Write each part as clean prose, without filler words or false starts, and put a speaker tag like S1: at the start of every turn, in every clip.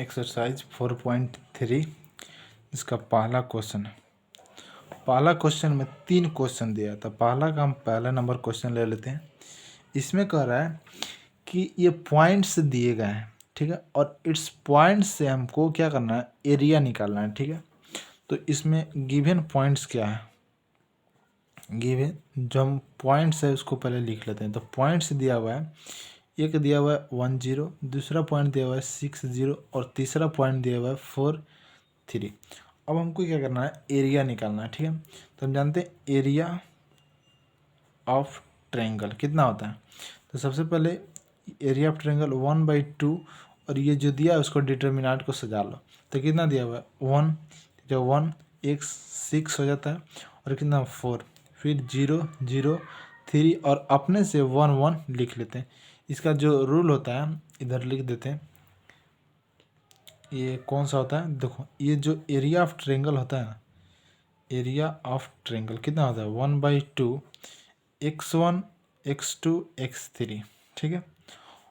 S1: Exercise 4.3 इसका पहला question है। पहला क्वेश्चन में 3 क्वेश्चन दिया था। पहला का हम पहला नंबर क्वेश्चन ले लेते हैं। इसमें कह रहा है कि ये पॉइंट्स दिए गए हैं, ठीक है, और इट्स पॉइंट्स से हमको क्या करना है, एरिया निकालना है, ठीक है। तो इसमें गिवन पॉइंट्स क्या है, गिवन जो हम पॉइंट्स है उसको पहले लिख लेते हैं। तो पॉइंट्स दिया हुआ है, एक दिया हुआ है 10, दूसरा पॉइंट दिया हुआ है 60 और तीसरा पॉइंट दिया हुआ है 43। अब हमको क्या करना है, एरिया निकालना है, ठीक है। तो हम जानते हैं एरिया ऑफ ट्रायंगल कितना होता है। तो सबसे पहले एरिया ऑफ ट्रायंगल 1/2 और ये जो दिया है उसको डिटर्मिनेंट को सजा लो। तो कितना दिया हुआ है 1, जो 1 एक 6 हो जाता है और कितना 4, फिर 0 0 3 और अपने से 1 1 लिख लेते हैं। इसका जो रूल होता है इधर लिख देते हैं। ये कौन सा होता है, देखो ये जो एरिया ऑफ ट्रायंगल होता है ना, एरिया ऑफ ट्रायंगल कितना होता है 1/2 x1 x2 x3, ठीक है,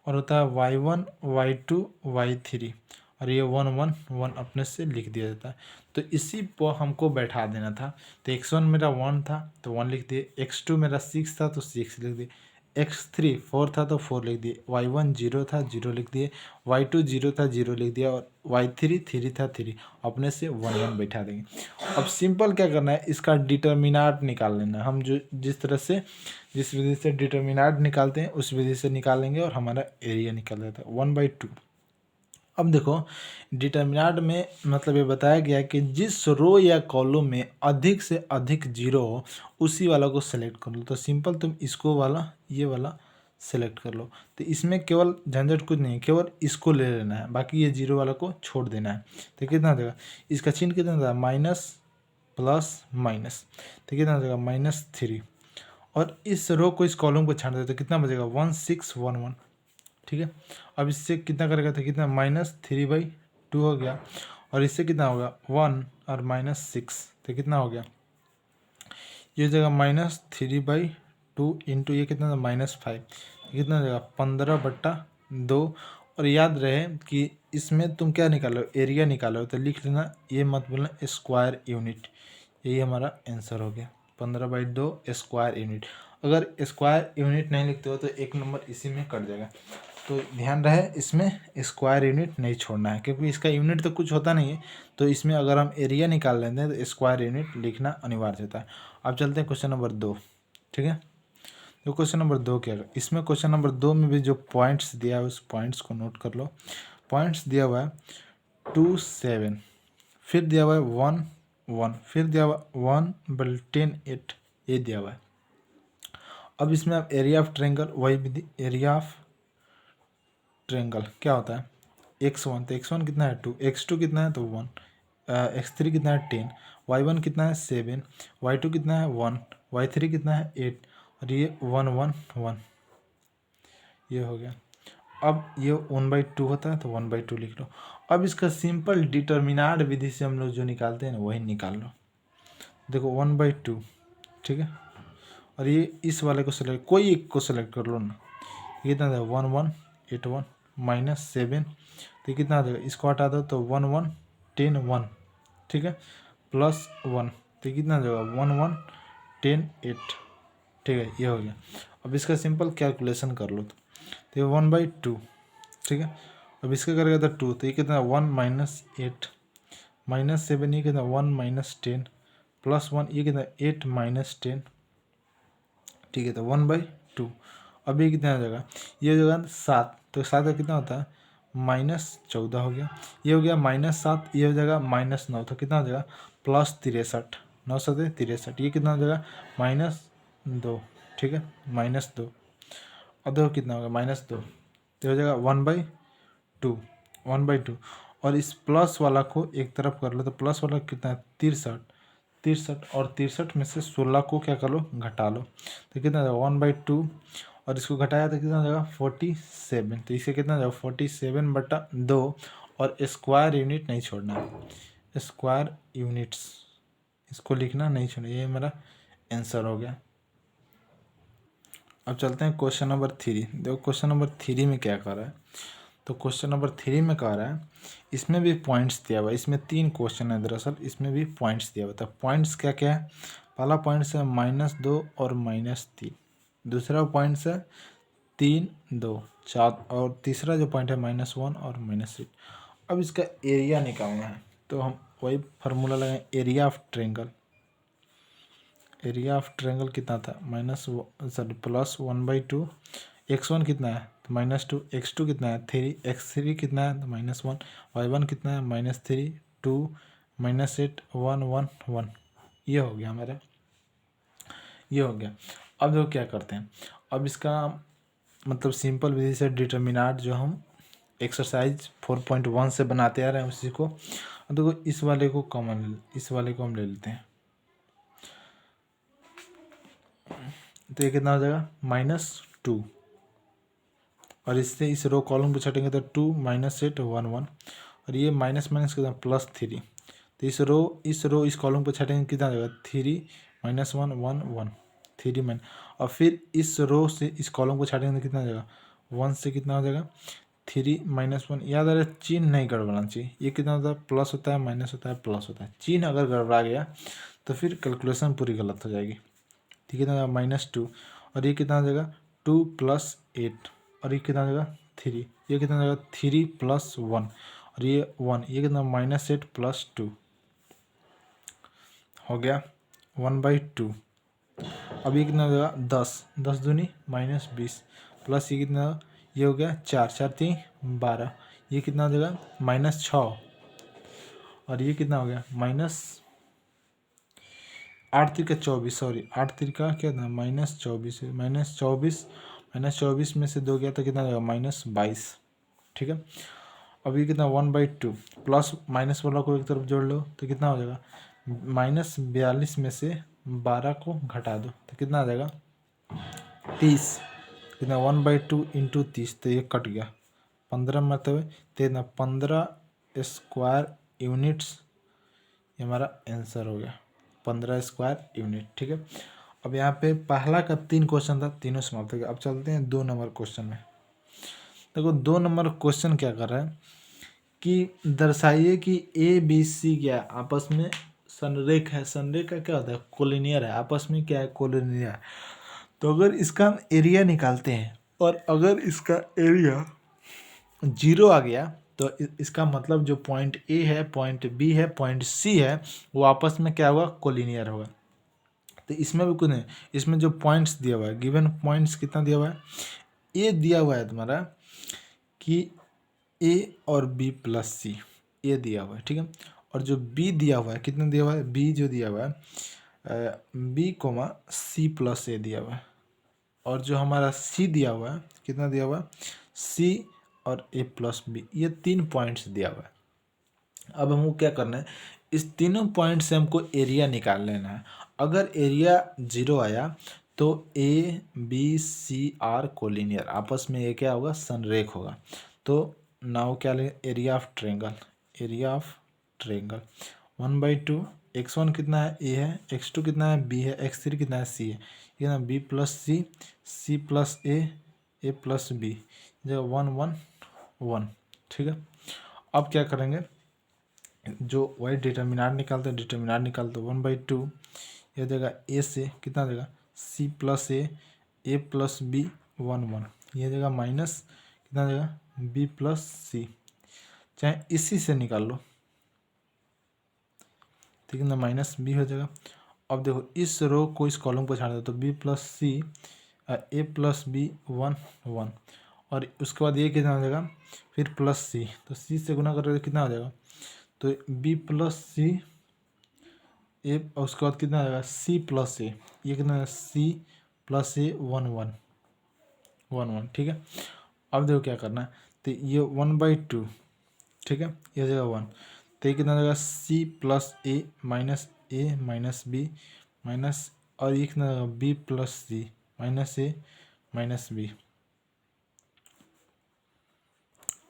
S1: और होता है y1 y2 y3 और ये 1 1 1 अपने से लिख दिया जाता है। तो इसी पर हमको बैठा देना था। तो x1 मेरा 1 था तो 1 लिख दिए, x2 मेरा 6 था तो 6 लिख दिए, x3 4 था तो 4 लिख दिए, y1 0 था 0 लिख दिए, y2 0 था 0 लिख दिया और y3 3 था 3 अपने से 1 1 बैठा देंगे। अब सिंपल क्या करना है, इसका डिटर्मिनेंट निकाल लेना है। हम जो जिस विधि से डिटर्मिनेंट निकालते हैं उस विधि से निकालेंगे और हमारा एरिया निकल जाता है 1/2। अब देखो डिटर्मिनेंट में मतलब ये बताया गया है कि जिस रो या कॉलम में अधिक से अधिक जीरो हो उसी वाला को सेलेक्ट कर लो। तो सिंपल तुम इसको वाला ये वाला सेलेक्ट कर लो। तो इसमें केवल झंझट कुछ नहीं है, केवल इसको ले लेना है, बाकी ये जीरो वाला को छोड़ देना है। तो कितना देगा, इसका चिन्ह कितना देगा, माइनस प्लस माइनस, तो कितना देगा -3 और इस रो को इस कॉलम को छाड़ देते तो कितना बचेगा 1611, ठीक है। अब इससे कितना करेगा तो कितना -3/2 हो गया और इससे कितना होगा 1 और -6 तो कितना हो गया, ये जगह -3/2 इंटू ये कितना था -5, कितना जगह 15/2। और याद रहे कि इसमें तुम क्या निकालो, एरिया निकालो, तो लिख लेना, ये मत बोलना स्क्वायर यूनिट। यही हमारा आंसर हो गया 15/2 स्क्वायर यूनिट। अगर स्क्वायर यूनिट नहीं लिखते हो तो 1 नंबर इसी में कट जाएगा। तो ध्यान रहे इसमें स्क्वायर यूनिट नहीं छोड़ना है क्योंकि इसका यूनिट तो कुछ होता नहीं है। तो इसमें अगर हम एरिया निकाल लेते हैं तो स्क्वायर यूनिट लिखना अनिवार्य होता है। अब चलते हैं क्वेश्चन नंबर 2, ठीक है। तो क्वेश्चन नंबर 2 क्या है, इसमें क्वेश्चन नंबर 2 में भी जो पॉइंट्स दिया है उस पॉइंट्स को नोट कर लो। पॉइंट्स दिया हुआ है 2 7, फिर दिया हुआ है 1 1, फिर दिया हुआ 1/10 8, ये दिया हुआ है। अब इसमें आप एरिया ऑफ ट्रायंगल वही विधि, एरिया ऑफ ट्रायंगल क्या होता है x1, तो x1 कितना है 2, x2 कितना है तो 1, x3 कितना है 10, y1 कितना है 7, y2 कितना है 1, y3 कितना है 8 और ये 1 1 1, ये हो गया। अब ये 1/2 होता है तो 1/2 लिख लो। अब इसका सिंपल डिटर्मिनेंट विधि से हम लोग जो निकालते हैं ना वही निकाल लो। देखो 1/2, ठीक है, और ये इस वाले को सेलेक्ट, कोई एक को सेलेक्ट कर लो ना, ये कितना था 1 1 8 1 -7, तो कितना आ जाएगा, इसको हटा दो तो 1 1 10 1, ठीक है, +1 तो कितना आ जाएगा 1 1 10 8, ठीक है, ये हो गया। अब इसका सिंपल कैलकुलेशन कर लो तो ये 1/2, ठीक है। अब इसका करेगा तो 2, तो ये कितना 1 -8 -7, ये कितना 1 -10 +1, ये कितना 8 -10, ठीक है, तो 1/2। अब ये कितना हो जाएगा, ये हो जाएगा 7, तो 7 का कितना होता है -14 हो गया, ये हो गया -7, ये हो जाएगा -9, तो कितना हो जाएगा +63, 9 7 63, ये कितना हो जाएगा -2, ठीक है, -2। अब देखो कितना होगा -2, तो हो जाएगा 1/2 और इस प्लस वाला को एक तरफ कर लो, तो प्लस वाला कितना है 63 और 63 में से 16 को क्या कर लो घटा लो, तो कितना जाएगा 1/2 और इसको घटाया तो कितना जाएगा 47, तो इसे कितना जाएगा 47/2 और स्क्वायर यूनिट नहीं छोड़ना है, स्क्वायर यूनिट्स इसको लिखना नहीं छोड़ना, ये मेरा आंसर हो गया। अब चलते हैं क्वेश्चन नंबर 3। देखो क्वेश्चन नंबर 3 में क्या कर रहा है, तो क्वेश्चन नंबर 3 में कह रहा है, इसमें भी पॉइंट्स दिया हुआ है, इसमें 3 क्वेश्चन है दरअसल, इसमें भी पॉइंट्स दिया हुआ था। पॉइंट्स क्या क्या है? पहला पॉइंट्स है -2 और -3, दूसरा पॉइंट्स है 3 2 4, और तीसरा जो पॉइंट है -1 और -8। अब इसका एरिया निकालना है, तो हम वही फार्मूला लगाएं, area of triangle. Area of triangle कितना था? +1/2। x1 कितना है? तो -2। x2 कितना है? 3। x3 कितना है? तो -1। y1 कितना है? -3 2 -8 1 1 1। ये हो गया हमारा, ये हो गया। अब देखो क्या करते हैं, अब इसका मतलब सिंपल विधि से डिटर्मिनाट जो हम एक्सरसाइज 4.1 से बनाते आ रहे हैं उसी को, देखो इस वाले को कॉमन, इस वाले को हम ले लेते हैं। तो ये कितना हो जाएगा? -2, और इससे इस रो कॉलम को छटेंगे तो 2 -8 1 1, और ये माइनस माइनस कितना? +3। तो इस रो इस कॉलम को छटेंगे कितना हो जाएगा? 3 -1 1 1 3 माइन, और फिर इस रो से इस कॉलम को छाटेंगे तो कितना हो जाएगा? 1 से कितना हो जाएगा? 3 -1। याद आ रहा है, चिन्ह नहीं गड़बड़ाना चाहिए। ये कितना होता है? प्लस होता है, माइनस होता है, प्लस होता है। चिन्ह अगर गड़बड़ा गया तो फिर कैलकुलेशन पूरी गलत हो जाएगी। ठीक है, कितना -2, और ये कितना हो जाएगा? 2 + 8, और ये कितना हो जाएगा? 3। ये कितना हो जाएगा? 3 + 1, और ये 1। ये कितना? -8 + 2 हो गया 1/2। अब ये कितना हो जाएगा? 10 10 दूनी -20, प्लस ये कितना? ये हो गया 4 4 3 12। ये कितना हो जाएगा? -6, और ये कितना हो गया? -8 3 24, सॉरी 8 3 क्या था? -24 -24 में से 2 गया तो कितना हो जाएगा? -22। ठीक है, अब ये कितना? 1/2, प्लस माइनस वाला को एक तरफ जोड़ लो तो कितना हो जाएगा? -42 में से 12 को घटा दो तो कितना आ जाएगा? 30। कितना? 1/2 × 30, तो ये कट गया 15 मतलब तेना 15 स्क्वायर यूनिट्स, ये हमारा आंसर हो गया 15 स्क्वायर यूनिट। ठीक है, अब यहाँ पे पहला का 3 क्वेश्चन था, तीनों समाप्त हो गया। अब चलते हैं 2 नंबर क्वेश्चन में। देखो 2 नंबर क्वेश्चन क्या कर रहा है कि दर्शाइए कि ABC क्या है? आपस में संरेख है। संरेख का क्या होता है? कोलिनियर है। आपस में क्या है? कोलिनियर। तो अगर इसका हम एरिया निकालते हैं और अगर इसका एरिया 0 आ गया तो इसका मतलब जो पॉइंट A है, पॉइंट B है, पॉइंट C है, वो आपस में क्या होगा? कोलिनियर होगा। तो इसमें भी कुछ नहीं, इसमें जो पॉइंट्स दिया हुआ है, गिवन पॉइंट्स कितना दिया हुआ है? ए दिया हुआ है तुम्हारा कि A और B + C, ये दिया हुआ है। ठीक है, और जो B दिया हुआ है, कितना दिया हुआ है? B जो दिया हुआ है B, C + A दिया हुआ है, और जो हमारा C दिया हुआ है, कितना दिया हुआ है? C और A + B, ये 3 पॉइंट्स दिया हुआ है। अब हमको क्या करना है? इस तीनों पॉइंट से हमको एरिया निकाल लेना है। अगर एरिया 0 आया तो ABC आर कोलिनियर, आपस में ये क्या होगा? संरेख होगा। तो नाउ क्या लें? Area of triangle. Area of triangle 1/2, x1 कितना है? A है, x2 कितना है? B है, x3 कितना है? C है। ये ना B + C, C + A, A + B, जो 1 1 1। ठीक है, अब क्या करेंगे? जो वाई डिटर्मिनाट निकालते हैं, डिटर्मिनाट निकालते 1/2, ये देगा A से कितना देगा? C + A + B 1 1, ये देगा माइनस कितना देगा? B + C, चाहे इसी से निकाल लो, ठीक है ना? -B हो जाएगा। अब देखो इस रो को इस कॉलम को छाड़ दो तो B + C A + B 1 1, और उसके बाद ये कितना हो जाएगा? फिर +C, तो C से गुना करोगे तो कितना हो जाएगा? तो B + C A, और उसके बाद कितना आएगा? C + A, ये कितना है? C + A 1 1 1 1। ठीक है, अब देखो क्या करना है, तो ये 1/2, ठीक है, ये हो जाएगा 1, तो ये कितना हो जाएगा? C + A - B माइनस, और ये कितना होगा? B + C -A -B।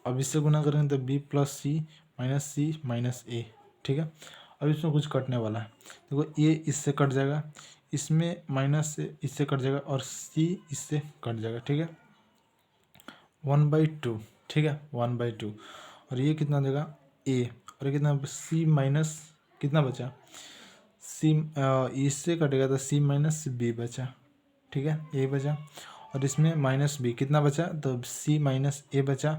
S1: अब इससे गुना करेंगे तो B + C -C -A। ठीक है, अब इसमें कुछ कटने वाला है। देखो ये इससे कट जाएगा, इसमें माइनस से इससे कट जाएगा, और C इससे कट जाएगा। ठीक है, 1/2। ठीक है, 1/2। और ये कितना देगा ए, और ये कितना सी माइनस कितना बचा सी, इससे कटेगा तो सी माइनस बी बचा, ठीक है, ए बचा। और इसमें माइनस बी कितना बचा, तो सी माइनस ए बचा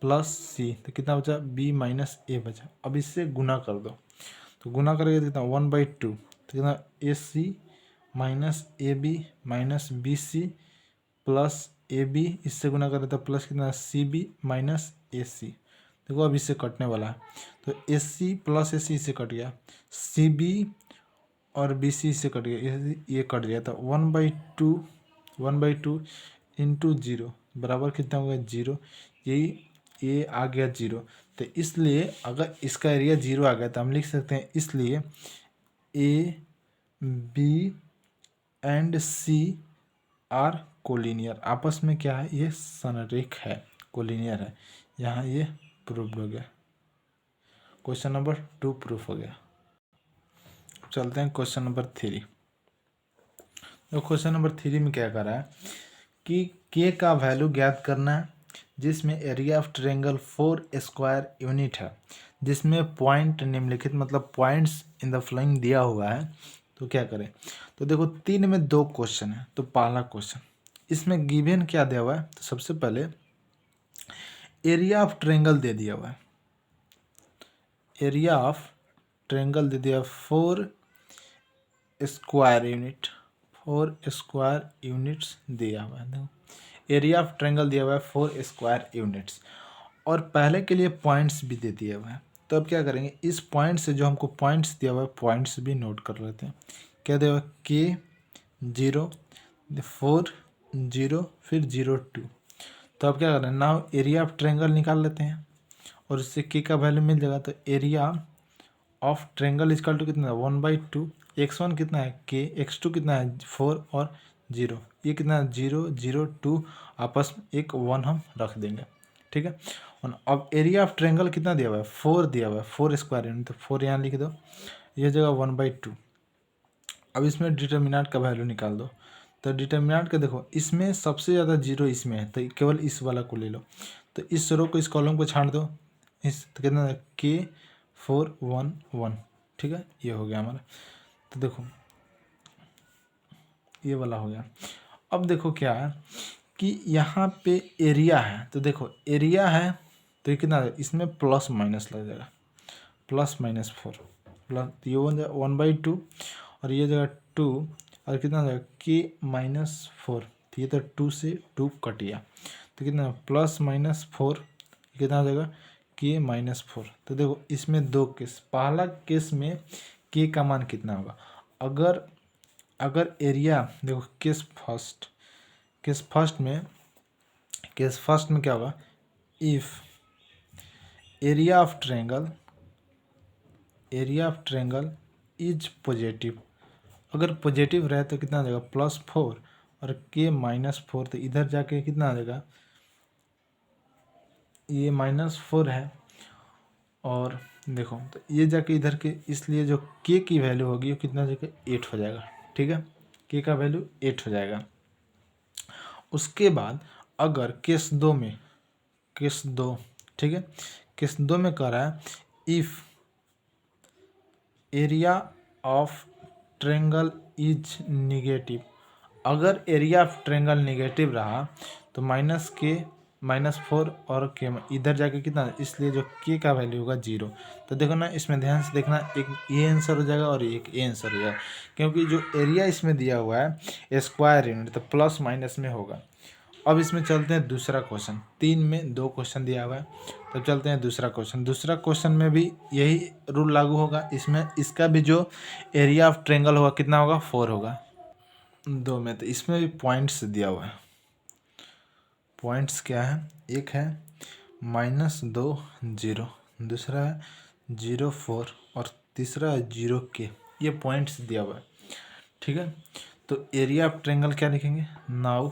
S1: प्लस सी, तो कितना बचा बी माइनस ए बचा। अब इससे गुना कर दो, तो गुना करेंगे कितना 1/2, तो कितना A C minus A B minus B C plus A B, इससे गुना करें तो प्लस कितना सी बी माइनस ए सी। देखो अब इससे कटने वाला है, तो ए सी प्लस ए सी से कट गया, सी बी और बी सी से कट गया, ये कट गया, तो 1/2 इंटू जीरो बराबर कितना हो गया 0, यही ये आ गया 0। तो इसलिए अगर इसका एरिया 0 आ गया तो हम लिख सकते हैं, इसलिए A B and C are collinear, आपस में क्या है ये संरेख है, कोलिनियर है। यहाँ ये प्रूव्ड हो गया, क्वेश्चन नंबर 2 प्रूफ हो गया। चलते हैं क्वेश्चन नंबर 3। तो क्वेश्चन नंबर 3 में क्या कर रहा है कि के का वैल्यू ज्ञात करना है, जिसमें area of triangle 4 square unit है, जिसमें पॉइंट निम्नलिखित मतलब पॉइंट्स इन द फॉलोइंग दिया हुआ है। तो क्या करें, तो देखो 3 में 2 क्वेश्चन है। तो पहला क्वेश्चन इसमें गिवन क्या दिया हुआ है, तो सबसे पहले एरिया ऑफ ट्रायंगल दे दिया हुआ है, एरिया ऑफ ट्रायंगल दे दिया 4 स्क्वायर यूनिट, 4 स्क्वायर यूनिट्स दिया हुआ है। देखो एरिया ऑफ ट्रायंगल दिया हुआ है 4 स्क्वायर यूनिट्स, और पहले के लिए पॉइंट्स भी दे दिया हुआ है। तो अब क्या करेंगे, इस पॉइंट से जो हमको पॉइंट्स दिया हुआ है पॉइंट्स भी नोट कर लेते हैं। क्या दिया हुआ के 0 4 0 फिर 0 2। तो अब क्या करें, नाउ एरिया ऑफ ट्रायंगल निकाल लेते हैं, और इससे के का वैल्यू मिल जाएगा। तो area of triangle is equal to कितना है 1/2, x1 कितना है के, x2 कितना है 4 और 0, ये कितना है 0 0 2, आपस में एक 1 हम रख देंगे, ठीक है। और अब एरिया ऑफ ट्रायंगल कितना दिया हुआ है 4 दिया हुआ है, 4 स्क्वायर यूनिट, तो 4 यहाँ लिख दो, ये जगह 1/2। अब इसमें डिटर्मिनेंट का वैल्यू निकाल दो। तो डिटर्मिनेंट का देखो इसमें सबसे ज़्यादा 0 इसमें है, तो केवल इस वाला को ले लो। तो इस रो को इस कॉलम को छांट दो, इस तो कितना के 4 1 1, ठीक है, ये हो गया हमारा। तो देखो ये वाला हो गया। अब देखो क्या है कि यहाँ पे एरिया है, तो देखो एरिया है तो ये कितना है, इसमें प्लस माइनस लग जाएगा, प्लस माइनस 4 प्लस, ये 1/2 और ये जगह 2, और कितना जाएगा के माइनस 4, तो ये तो 2 से 2 कट गया, तो कितना प्लस माइनस 4, कितना हो जाएगा के माइनस 4। तो देखो इसमें 2 केस, पहला केस में के का मान कितना होगा, अगर एरिया देखो केस फर्स्ट में क्या होगा, if area of triangle is positive, अगर पॉजिटिव रहे तो कितना आ जाएगा +4 और के -4, तो इधर जाके कितना आ जाएगा, ये -4 है, और देखो तो ये जाके इधर के, इसलिए जो के की वैल्यू होगी वो कितना जगह 8 हो जाएगा, ठीक है, के का वैल्यू 8 हो जाएगा। उसके बाद अगर केस 2, ठीक है, केस 2 में कह रहा है if area of triangle is negative, अगर एरिया ऑफ ट्रायंगल निगेटिव रहा तो -4 और के इधर जाके कितना, इसलिए जो के का वैल्यू होगा 0। तो देखो ना इसमें ध्यान से देखना, एक ये आंसर हो जाएगा और एक ये आंसर हो जाएगा, क्योंकि जो एरिया इसमें दिया हुआ है स्क्वायर यूनिट, तो प्लस माइनस में होगा। अब इसमें चलते हैं दूसरा क्वेश्चन, 3 में 2 क्वेश्चन दिया हुआ है, तो चलते हैं दूसरा क्वेश्चन में भी यही रूल लागू होगा। इसमें इसका भी जो एरिया ऑफ ट्रायंगल होगा कितना होगा 4 होगा 2 में, तो इसमें भी पॉइंट्स दिया हुआ है। पॉइंट्स क्या है, एक है -2 0, दूसरा है 0 4 और तीसरा है 0 के, ये पॉइंट्स दिया हुआ है, ठीक है। तो एरिया ऑफ ट्रायंगल क्या लिखेंगे, नाउ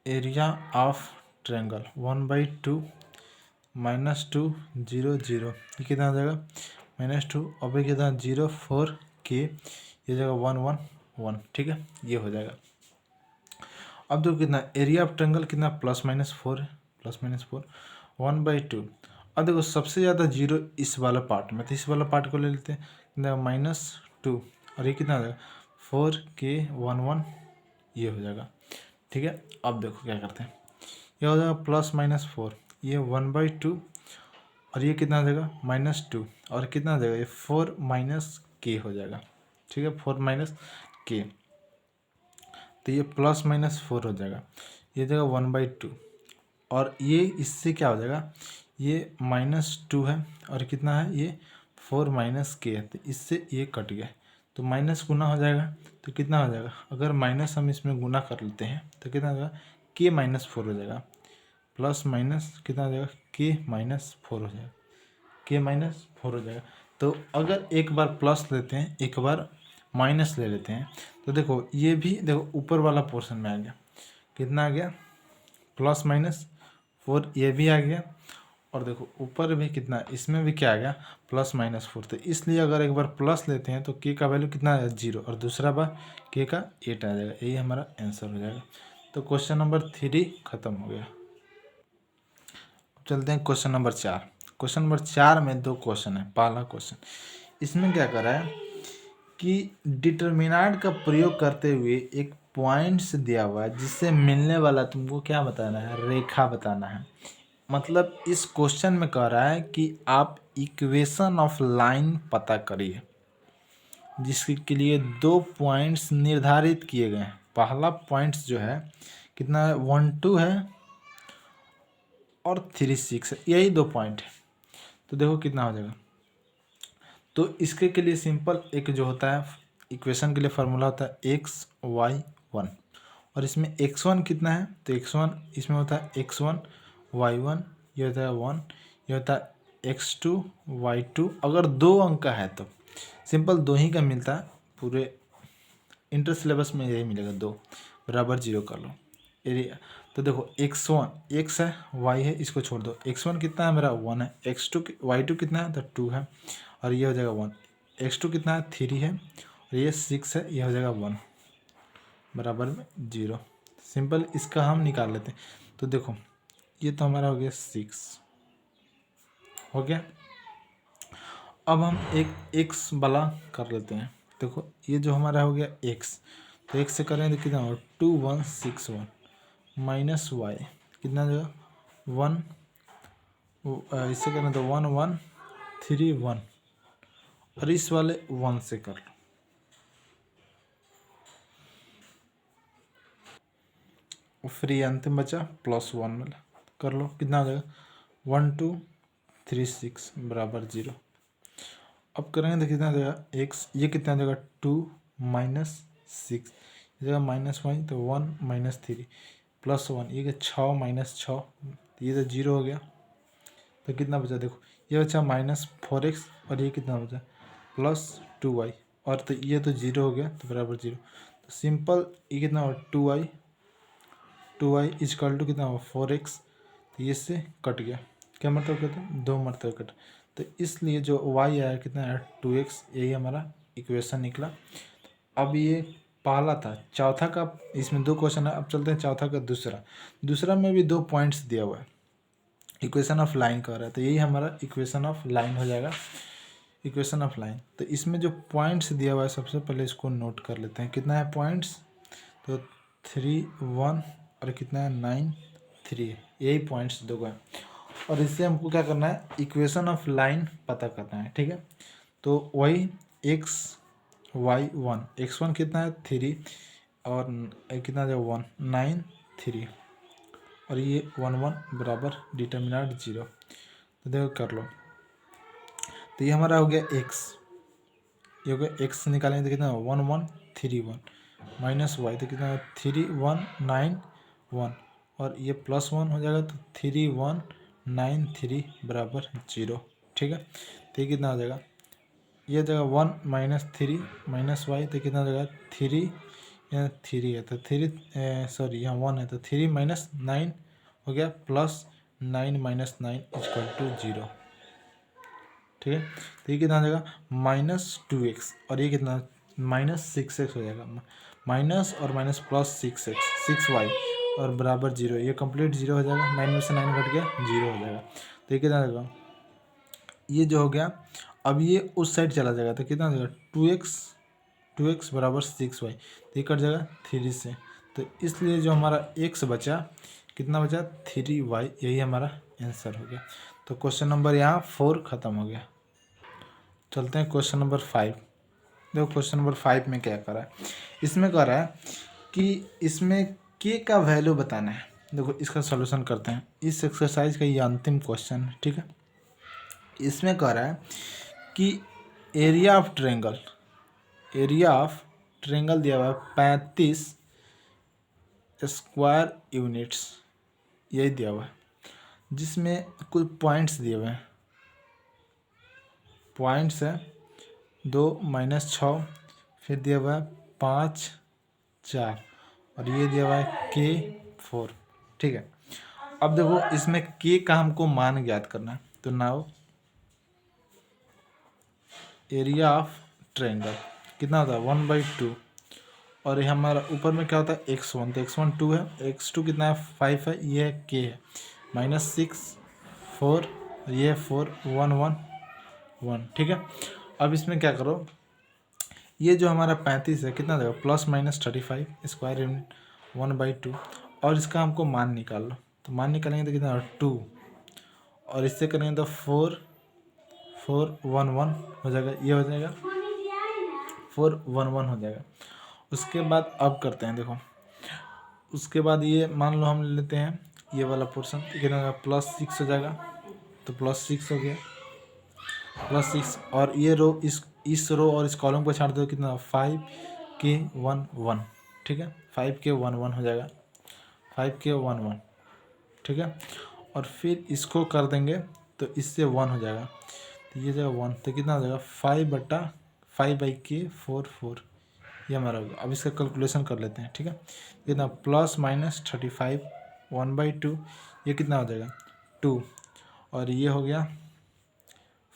S1: एरिया ऑफ ट्रायंगल 1/2 -2 0 0, ये कितना आ जाएगा -2, और ये कितना 0 4 के, ये जगह 1 1 1, ठीक है, ये हो जाएगा। अब देखो कितना एरिया ऑफ ट्रायंगल कितना +-4 है, +-4 1/2। अब देखो सबसे ज़्यादा जीरो इस वाला पार्ट में, तो इस वाला पार्ट को ले लेते हैं, कितना -2 और ये कितना हो जाएगा 4k11 ये हो जाएगा। ठीक है, अब देखो क्या करते हैं, ये हो जाएगा +-4, ये 1/2 और ये कितना हो जाएगा -2 और कितना हो जाएगा ये 4 - k हो जाएगा। ठीक है, 4 - k, तो ये +-4 हो जाएगा, ये हो जाएगा 1/2 और ये इससे क्या हो जाएगा, ये -2 है और कितना है ये 4 - k है, तो इससे ये कट गया, तो माइनस गुना हो जाएगा, तो कितना हो जाएगा, अगर माइनस हम इसमें गुना कर लेते हैं तो कितना हो जाएगा k-4 हो जाएगा, प्लस माइनस कितना हो जाएगा k-4 हो जाएगा, k-4 हो जाएगा। तो अगर एक बार प्लस लेते हैं एक बार माइनस ले लेते हैं, तो देखो ये भी देखो ऊपर वाला पोर्शन में आ गया, कितना आ गया +-4, ये भी आ गया और देखो ऊपर भी कितना, इसमें भी क्या आ गया +-4, तो इसलिए अगर एक बार प्लस लेते हैं तो k का वैल्यू कितना है 0 और दूसरा बार k का 8 आ जाएगा, यही हमारा आंसर हो जाएगा। तो क्वेश्चन नंबर 3 खत्म हो गया। अब चलते हैं क्वेश्चन नंबर 4। क्वेश्चन नंबर 4 में 2 क्वेश्चन है। पहला क्वेश्चन इसमें क्या करा है कि डिटर्मिनेंट का प्रयोग करते हुए एक पॉइंट्स दिया हुआ है जिससे मिलने वाला तुमको क्या बताना है, रेखा बताना है। मतलब इस क्वेश्चन में कह रहा है कि आप इक्वेशन ऑफ लाइन पता करिए, जिसके लिए 2 पॉइंट्स निर्धारित किए गए हैं। पहला पॉइंट्स जो है कितना है 1 2 है और 3 6 है, यही 2 पॉइंट है। तो देखो कितना हो जाएगा, तो इसके लिए सिंपल एक जो होता है इक्वेशन के लिए फार्मूला होता है x(y)(1) और इसमें x1 कितना है, तो x1 इसमें होता है x1 y1, ये होता है 1, ये होता है x2 y2। अगर 2 अंक का है तो सिंपल 2 ही का मिलता है, पूरे इंटर सिलेबस में यही मिलेगा, 2 बराबर 0 कर लो एरिया। तो देखो x1 x है, y है, इसको छोड़ दो, x1 कितना है मेरा 1 है, x2 y2 कितना है तो 2 है और ये हो जाएगा 1, x2 कितना है 3 है और ये 6 है, ये हो जाएगा 1 बराबर में 0। सिंपल इसका हम निकाल लेते हैं, तो देखो ये तो हमारा हो गया 6 हो गया। अब हम एक x वाला कर लेते हैं, देखो ये जो हमारा हो गया x, तो x से करें तो कितना होगा 2161 माइनस y कितना देगा 1, इससे करें तो 1131 और इस वाले 1 से कर लो, फ्री अंतिम बचा +1 में कर लो, कितना हो जाएगा 1236 बराबर 0। अब करेंगे तो कितना देगा x, ये कितना देगा 2 - 6 जगह -1 तो 1 - 3 +1, ये 6 - 6, ये तो 0 हो गया। तो कितना बचा देखो, ये बचा -4x और ये कितना बचा +2y और तो ये तो 0 हो गया, तो बराबर 0। तो सिंपल ये कितना हो 2y इजकल टू कितना हुआ 4x, तो ये से कट गया, क्या मतलब कहते हैं 2 मरतबा कट, तो इसलिए जो y आया कितना है 2x, यही हमारा इक्वेशन निकला। अब ये पहला था, चौथा का इसमें 2 क्वेश्चन है। अब चलते हैं चौथा का दूसरा में भी 2 पॉइंट्स दिया हुआ है, इक्वेशन ऑफ लाइन कर रहा है, तो यही हमारा इक्वेशन ऑफ लाइन हो जाएगा, इक्वेशन ऑफ लाइन। तो इसमें जो पॉइंट्स दिया हुआ है सबसे पहले इसको नोट कर लेते हैं, कितना है पॉइंट्स, तो 3 1 और कितना है 9 3, यही पॉइंट्स दो है और इससे हमको क्या करना है इक्वेशन ऑफ लाइन पता करना है। ठीक है, तो वही x(y)(1), x1 कितना है 3 और कितना है 1 9 3 और ये 1 1 बराबर डिटर्मिनेंट 0। तो देखो कर लो, तो ये हमारा हो गया x, ये हो गया x निकालेंगे तो कितना 1 1 3 1 माइनस y, तो कितना 3 1 9 1 और ये +1 हो जाएगा, तो 3 1 9 3 बराबर 0। ठीक है, तो ये कितना हो जाएगा, ये जगह 1 - 3 माइनस y, तो कितना हो जाएगा 3, यहाँ 3 है तो 3 सॉरी यहाँ 1 है तो 3 - 9 हो गया +9 - 9 = 0। ठीक है, तो ये कितना हो जाएगा -2x और ये कितना -6x हो जाएगा, माइनस और माइनस प्लस 6y और बराबर 0। ये कंप्लीट 0 हो जाएगा, 9 में से 9 घट गया 0 हो जाएगा। तो ये कितना देगा, ये जो हो गया अब ये उस साइड चला जाएगा तो कितना देगा 2x बराबर 6y। तो ये कट जाएगा 3 से। तो इसलिए जो हमारा x बचा कितना बचा 3y, यही हमारा आंसर हो गया। तो क्वेश्चन नंबर यहाँ 4 ख़त्म हो गया। चलते हैं क्वेश्चन नंबर 5। देखो क्वेश्चन नंबर 5 में क्या कर रहा है, इसमें कह रहा है कि इसमें k का वैल्यू बताना है। देखो इसका सॉल्यूशन करते हैं, इस एक्सरसाइज का ये अंतिम क्वेश्चन है, ठीक है। इसमें कह रहा है कि एरिया ऑफ ट्रेंगल दिया हुआ है 35 स्क्वायर यूनिट्स, यही दिया हुआ है, जिसमें कुछ पॉइंट्स दिए हुए हैं। पॉइंट्स है 2 - 6, फिर दिया हुआ है 5 4 और ये दिया हुआ है K4, ठीक है। अब देखो इसमें K का हमको मान ज्ञात करना है। तो नाउ एरिया ऑफ ट्रायंगल कितना होता है 1/2 और ये हमारा ऊपर में क्या होता है x1, तो x1 2 है, x2 कितना है 5 है, ये k है -6 4 और ये 4 1 1 1, ठीक है। अब इसमें क्या करो, ये जो हमारा 35 है कितना देगा ±35 स्क्वायर यूनिट 1/2 और इसका हमको मान निकाल लो। तो मान निकालेंगे तो कितना 2 और इससे करेंगे तो 4 4 1 1 हो जाएगा, ये हो जाएगा 4 1 1 हो जाएगा। उसके बाद अब करते हैं, देखो उसके बाद ये मान लो हम लेते हैं ये वाला पोर्शन कितना होगा +6 हो जाएगा। तो +6 हो गया +6 और ये रो इस रो और इस कॉलम को छाड़ दो कितना 5k1 1, ठीक है। 5k1 1 हो जाएगा 5k1 1, ठीक है। और फिर इसको कर देंगे तो इससे 1 हो जाएगा, तो ये जाएगा 1, तो कितना हो जाएगा 5/5/k 4 ये हमारा होगा। अब इसका कैलकुलेशन कर लेते हैं, ठीक है। कितना +-35 1/2 ये कितना हो जाएगा 2 और ये हो गया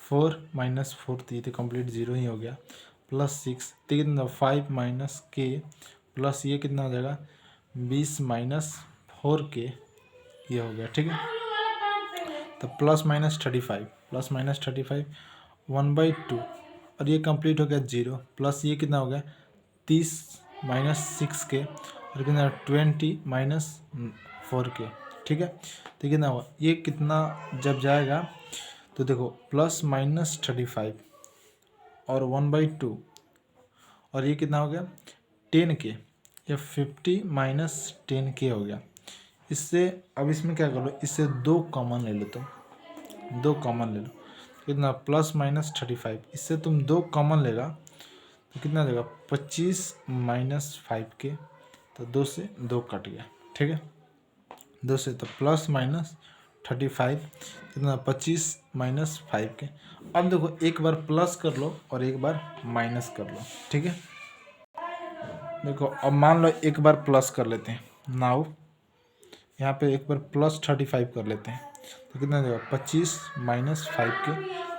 S1: 4 - 4 तो ये तो कंप्लीट 0 ही हो गया +6 तो कितना 5 - k प्लस ये कितना हो जाएगा 20 - 4k ये हो गया, ठीक है। तो +-35 1/2 और ये कंप्लीट हो गया 0 प्लस ये कितना हो गया 30 - 6k और कितना 20 - 4k, ठीक है। तो कितना हुआ ये कितना जब जाएगा तो देखो +-35 और 1/2 और ये कितना हो गया 10k या 50 - 10k हो गया। इससे अब इसमें क्या कर लो, इससे 2 कॉमन ले लो, तुम 2 कॉमन ले लो कितना +-35 इससे तुम 2 कॉमन लेगा तो कितना देगा 25 - 5k तो 2 से 2 कट गया, ठीक है। 2 से तो +-35 कितना 25 - 5k। अब देखो एक बार प्लस कर लो और एक बार माइनस कर लो, ठीक है। देखो अब मान लो एक बार प्लस कर लेते हैं, नाउ यहाँ पे एक बार +35 कर लेते हैं तो कितना देगा 25 - 5k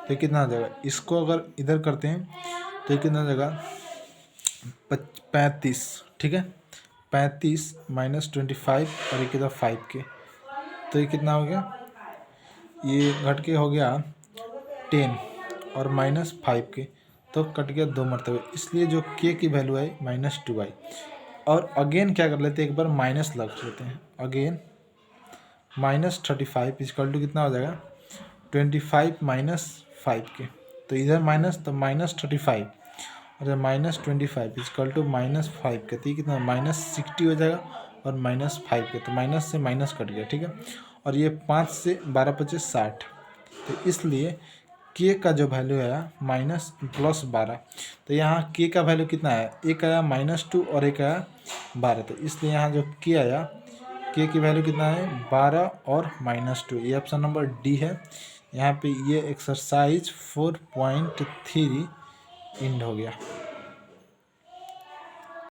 S1: तो कितना आ जाएगा। इसको अगर इधर करते हैं तो कितना देगा 35, ठीक है। 35 - 25 और ये कितना 5k तो ये कितना हो गया, ये घट के हो गया 10 और -5k तो कट गया 2 मरतबे, इसलिए जो k की वैल्यू है -2i। और अगेन क्या कर लेते हैं एक बार माइनस लग लेते हैं, अगेन -35 इक्वल टू कितना हो जाएगा 25 - 5k तो इधर माइनस तो -35 और -25 इक्वल टू -5k तो ये कितना -60 हो जाएगा और -5k तो माइनस से माइनस कट गया, ठीक है। और ये 5 से 12 × 5 = 60 तो इसलिए k का जो वैल्यू आया +12 तो यहाँ k का वैल्यू कितना है, एक आया -2 और एक आया 12 तो इसलिए यहाँ जो k आया k की वैल्यू कितना है 12 और -2, ये ऑप्शन नंबर डी है। यहाँ पे ये एक्सरसाइज 4.3 एंड हो गया।